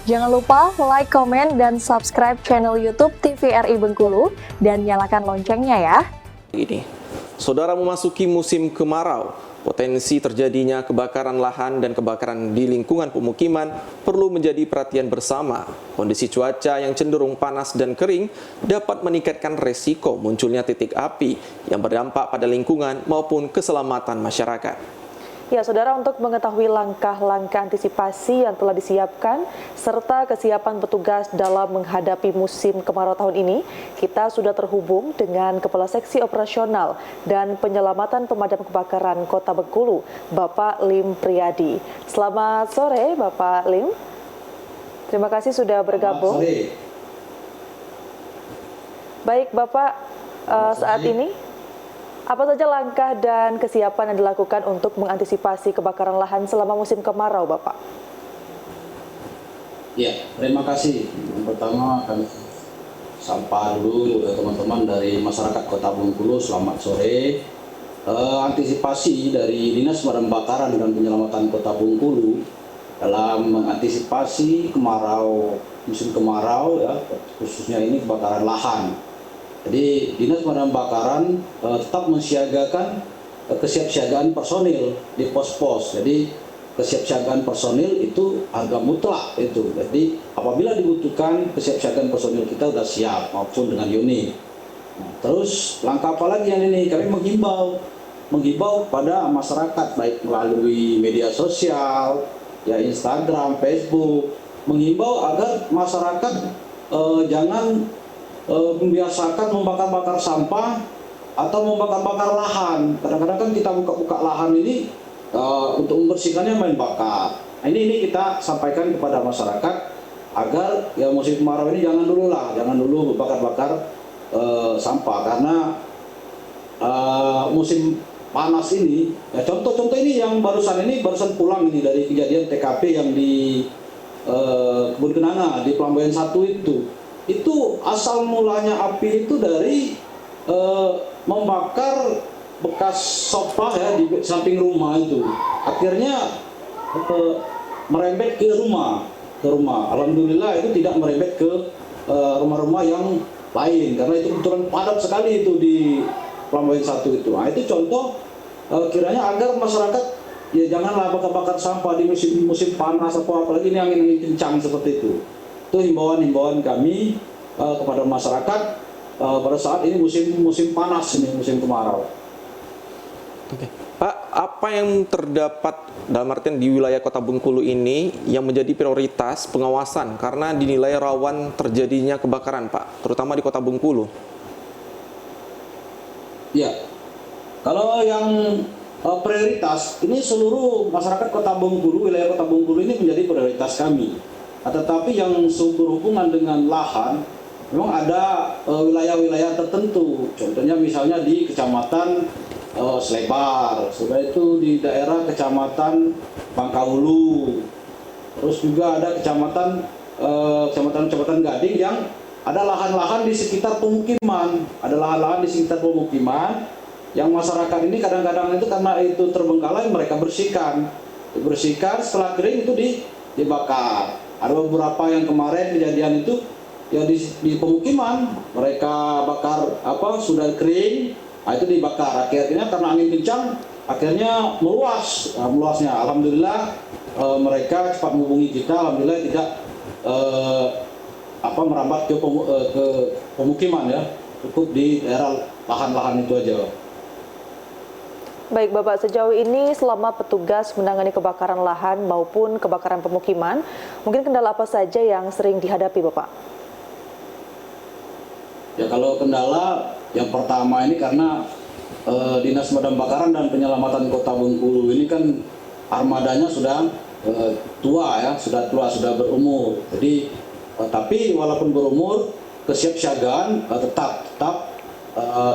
Jangan lupa like, komen, dan subscribe channel YouTube TVRI Bengkulu dan nyalakan loncengnya ya. Ini, saudara memasuki musim kemarau, potensi terjadinya kebakaran lahan dan kebakaran di lingkungan pemukiman perlu menjadi perhatian bersama. Kondisi cuaca yang cenderung panas dan kering dapat meningkatkan resiko munculnya titik api yang berdampak pada lingkungan maupun keselamatan masyarakat. Ya, saudara, untuk mengetahui langkah-langkah antisipasi yang telah disiapkan serta kesiapan petugas dalam menghadapi musim kemarau tahun ini, kita sudah terhubung dengan Kepala Seksi Operasional dan Penyelamatan Pemadam Kebakaran Kota Bengkulu, Bapak Lim Priyadi. Selamat sore, Bapak Lim. Terima kasih sudah bergabung. Baik, Bapak, saat ini apa saja langkah dan kesiapan yang dilakukan untuk mengantisipasi kebakaran lahan selama musim kemarau, Bapak? Ya, terima kasih. Yang pertama kami sapa dulu teman-teman dari masyarakat Kota Bengkulu, selamat sore. Antisipasi dari Dinas Pemadam Kebakaran dan Penyelamatan Kota Bengkulu dalam mengantisipasi kemarau, musim kemarau ya, khususnya ini kebakaran lahan. Jadi Dinas Pemadam Kebakaran tetap mensiagakan kesiapsiagaan personil di pos-pos. Jadi kesiapsiagaan personil itu harga mutlak itu. Jadi apabila dibutuhkan kesiapsiagaan personil kita sudah siap maupun dengan unit. Nah, terus langkah apa lagi yang ini? Kami menghimbau pada masyarakat baik melalui media sosial, ya Instagram, Facebook, menghimbau agar masyarakat jangan membiasakan membakar-bakar sampah atau membakar-bakar lahan. Kadang-kadang kan kita buka-buka lahan ini untuk membersihkannya main bakar. Nah, ini kita sampaikan kepada masyarakat agar ya musim kemarau ini jangan dulu bakar-bakar sampah, karena musim panas ini ya, contoh ini yang barusan pulang ini dari kejadian TKP yang di Kebun Kenanga di Pelambayan 1 itu asal mulanya api itu dari membakar bekas sofa ya di samping rumah itu, akhirnya merembet ke rumah. Alhamdulillah itu tidak merembet ke rumah-rumah yang lain karena itu kebetulan padat sekali itu di Pelambayan 1 itu. Nah, itu contoh kiranya agar masyarakat ya janganlah bakar-bakar sampah di musim panas apalagi ini angin kencang seperti itu. Itu himbauan kami kepada masyarakat pada saat ini musim panas, ini musim kemarau. Oke. Pak, apa yang terdapat dalam artian di wilayah Kota Bengkulu ini yang menjadi prioritas pengawasan karena dinilai rawan terjadinya kebakaran, Pak, terutama di Kota Bengkulu? Ya, kalau yang prioritas ini seluruh masyarakat Kota Bengkulu, wilayah Kota Bengkulu ini menjadi prioritas kami. Tetapi yang berhubungan dengan lahan, memang ada wilayah-wilayah tertentu. Contohnya misalnya di Kecamatan Slebar, sudah itu di daerah Kecamatan Bangkaulu. Terus juga ada Kecamatan Gading yang ada lahan-lahan di sekitar pemukiman. Yang masyarakat ini kadang-kadang itu karena itu terbengkalai mereka bersihkan. Setelah kering itu dibakar. Ada beberapa yang kemarin kejadian itu ya di pemukiman mereka bakar sudah kering, itu dibakar. Akhirnya karena angin kencang, akhirnya meluasnya. Alhamdulillah mereka cepat menghubungi kita. Alhamdulillah tidak merambat ke pemukiman ya, cukup di daerah lahan-lahan itu aja. Baik, Bapak, sejauh ini selama petugas menangani kebakaran lahan maupun kebakaran pemukiman, mungkin kendala apa saja yang sering dihadapi, Bapak? Ya, kalau kendala yang pertama ini karena Dinas Pemadam Kebakaran dan Penyelamatan Kota Bengkulu ini kan armadanya sudah sudah berumur. Jadi tapi walaupun berumur, kesiapsiagaan tetap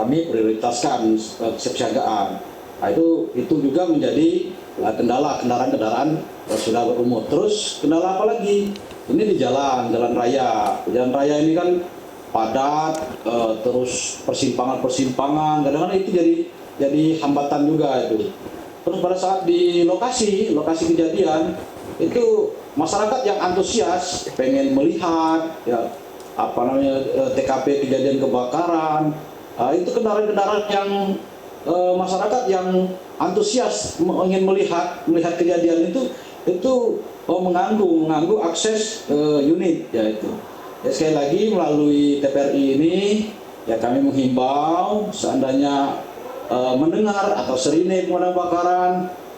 kami prioritaskan kesiapsiagaan. Nah, itu juga menjadi kendaraan sudah berumur. Terus kendala apa lagi? Ini di jalan raya. Jalan raya ini kan padat, terus persimpangan. Kadang-kadang itu jadi hambatan juga itu. Terus pada saat di lokasi kejadian itu masyarakat yang antusias pengen melihat ya TKP kejadian kebakaran, itu kendaraan-kendaraan yang masyarakat yang antusias ingin melihat kejadian itu mengganggu akses unit ya itu. Ya, sekali lagi melalui TPRI ini ya kami menghimbau seandainya mendengar atau serine pemadam kebakaran,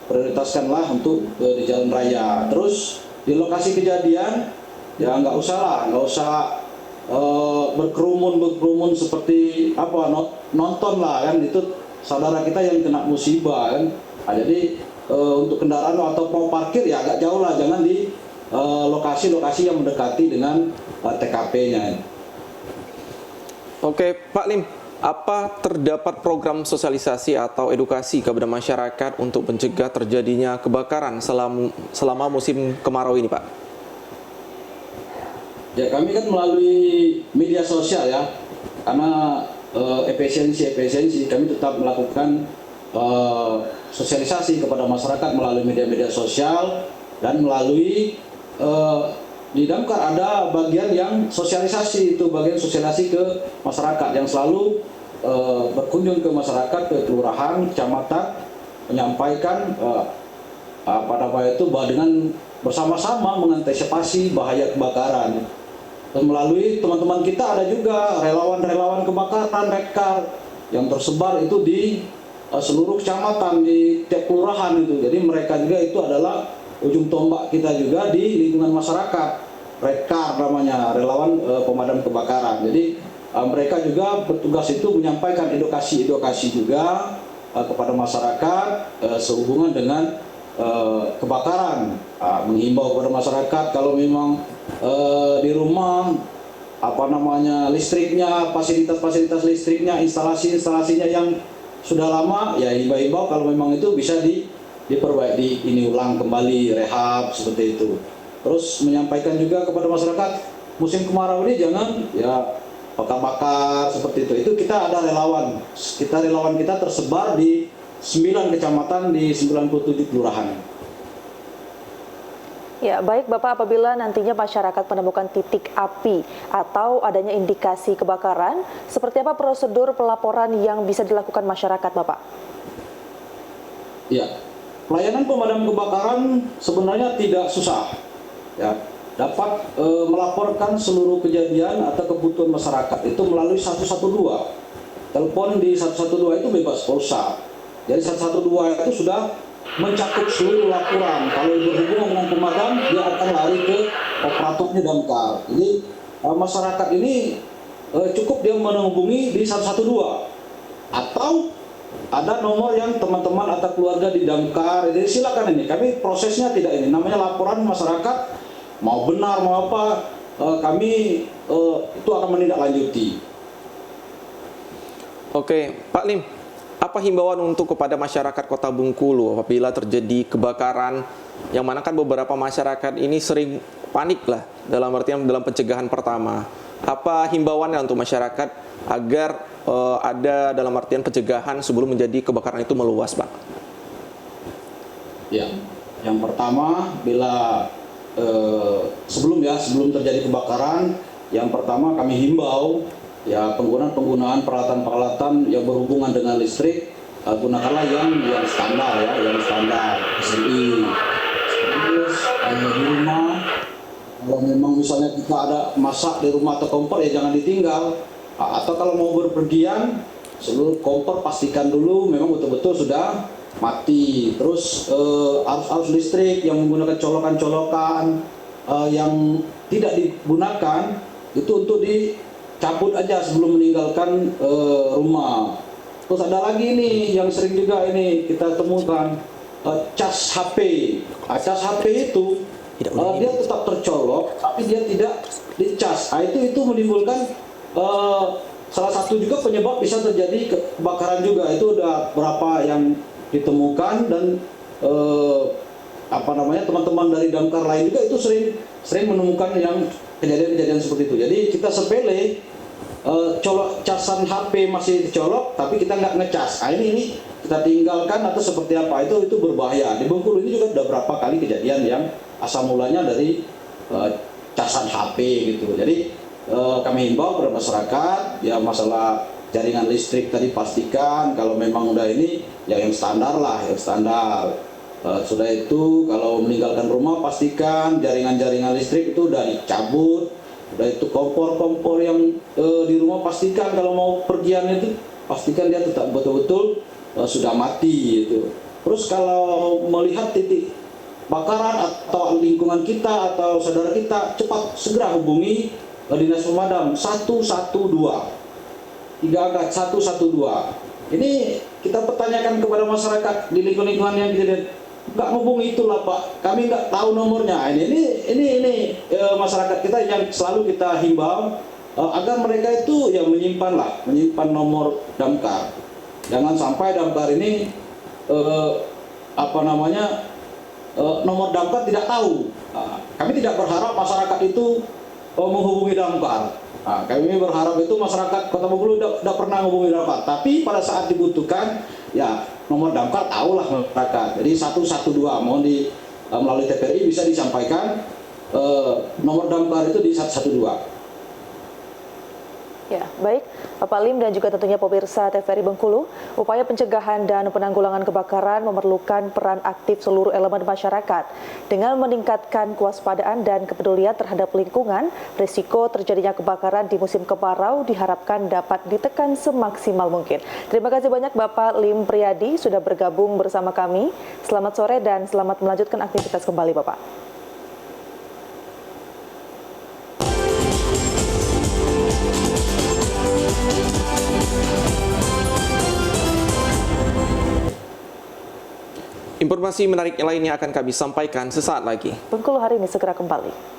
prioritaskanlah untuk di jalan raya. Terus di lokasi kejadian ya nggak usah berkerumun seperti nonton lah kan, itu saudara kita yang kena musibah kan. Jadi untuk kendaraan atau mau parkir ya agak jauh lah, jangan di lokasi-lokasi yang mendekati dengan TKP-nya. Oke, Pak Lim, apa terdapat program sosialisasi atau edukasi kepada masyarakat untuk mencegah terjadinya kebakaran selama musim kemarau ini, Pak? Ya, kami kan melalui media sosial ya, karena efisiensi kami tetap melakukan sosialisasi kepada masyarakat melalui media-media sosial, dan melalui di Damkar ada bagian yang sosialisasi, itu bagian sosialisasi ke masyarakat yang selalu berkunjung ke masyarakat, ke kelurahan, kecamatan, menyampaikan dengan bersama-sama mengantisipasi bahaya kebakaran. Dan melalui teman-teman kita ada juga relawan-relawan kebakaran Redcar yang tersebar itu di seluruh kecamatan, di tiap kelurahan itu. Jadi mereka juga itu adalah ujung tombak kita juga di lingkungan masyarakat. Redcar namanya, relawan pemadam kebakaran. Jadi mereka juga bertugas itu menyampaikan edukasi juga kepada masyarakat sehubungan dengan kebakaran, menghimbau kepada masyarakat kalau memang di rumah listriknya, fasilitas listriknya, instalasinya yang sudah lama ya himbau kalau memang itu bisa diperbaiki, ini ulang kembali, rehab seperti itu. Terus menyampaikan juga kepada masyarakat musim kemarau ini jangan ya bakar-bakar seperti itu. Itu kita ada relawan kita tersebar di 9 kecamatan di 97 kelurahan. Ya, baik Bapak, apabila nantinya masyarakat menemukan titik api atau adanya indikasi kebakaran, seperti apa prosedur pelaporan yang bisa dilakukan masyarakat, Bapak? Ya, pelayanan pemadam kebakaran sebenarnya tidak susah. Ya, dapat melaporkan seluruh kejadian atau kebutuhan masyarakat itu melalui 112. Telepon di 112 itu bebas pulsa. Jadi 112 itu sudah mencakup seluruh laporan. Kalau berhubungan dengan pemadam, dia akan lari ke operatornya Damkar. Jadi masyarakat ini cukup dia menghubungi di 112. Atau ada nomor yang teman-teman atau keluarga di Damkar. Jadi silakan ini. Kami prosesnya tidak ini. Namanya laporan masyarakat, mau benar mau apa, kami itu akan menindaklanjuti. Oke, Pak Lim, apa himbauan untuk kepada masyarakat Kota Bengkulu apabila terjadi kebakaran, yang mana kan beberapa masyarakat ini sering panik lah dalam pencegahan pertama. Apa himbauannya untuk masyarakat agar ada dalam artian pencegahan sebelum menjadi kebakaran itu meluas, Pak? Ya, yang pertama bila sebelum terjadi kebakaran, yang pertama kami himbau ya penggunaan peralatan yang berhubungan dengan listrik, gunakanlah yang standar ya, yang standar SLI. Terus di rumah kalau memang misalnya kita ada masak di rumah atau kompor ya jangan ditinggal. Atau kalau mau berpergian, seluruh kompor pastikan dulu memang betul-betul sudah mati. Terus arus listrik yang menggunakan colokan-colokan yang tidak digunakan itu untuk dicabut aja sebelum meninggalkan rumah. Terus ada lagi nih yang sering juga ini kita temukan, cas HP. Cas HP itu dia tetap tercolok tapi dia tidak dicas. Itu menimbulkan salah satu juga penyebab bisa terjadi kebakaran juga. Itu udah berapa yang ditemukan, dan teman-teman dari Damkar lain juga itu sering menemukan yang kejadian-kejadian seperti itu. Jadi kita sepele, colok casan HP masih dicolok tapi kita nggak ngecas. Ini kita tinggalkan atau seperti apa, itu berbahaya. Di Bengkulu ini juga udah berapa kali kejadian yang asal mulanya dari casan HP gitu. Jadi kami himbau kepada masyarakat ya masalah jaringan listrik tadi pastikan kalau memang udah ini ya yang standar lah, yang standar. Sudah itu kalau meninggalkan rumah pastikan jaringan-jaringan listrik itu udah dicabut. Udah itu kompor-kompor yang di rumah pastikan kalau mau pergian itu pastikan dia tetap betul-betul sudah mati itu. Terus kalau melihat titik bakaran atau lingkungan kita atau saudara kita cepat segera hubungi dinas pemadam 112. 3 angka 112. Ini kita pertanyakan kepada masyarakat di lingkungan yang kita lihat, nggak hubungi itulah Pak, kami nggak tahu nomornya. Ini masyarakat kita yang selalu kita himbau agar mereka itu ya menyimpan nomor damkar. Jangan sampai damkar ini nomor damkar tidak tahu. Kami tidak berharap masyarakat itu menghubungi damkar. Kami berharap itu masyarakat Kota Bengkulu tidak pernah menghubungi damkar. Tapi pada saat dibutuhkan, ya nomor damkar tahulah masyarakat. Jadi 112 mohon melalui TVRI bisa disampaikan nomor damkar itu di 112. Ya, baik Bapak Lim dan juga tentunya pemirsa TVRI Bengkulu, upaya pencegahan dan penanggulangan kebakaran memerlukan peran aktif seluruh elemen masyarakat. Dengan meningkatkan kewaspadaan dan kepedulian terhadap lingkungan, risiko terjadinya kebakaran di musim kemarau diharapkan dapat ditekan semaksimal mungkin. Terima kasih banyak Bapak Lim Priyadi sudah bergabung bersama kami. Selamat sore dan selamat melanjutkan aktivitas kembali Bapak. Informasi menarik lainnya akan kami sampaikan sesaat lagi. Bengkulu hari ini segera kembali.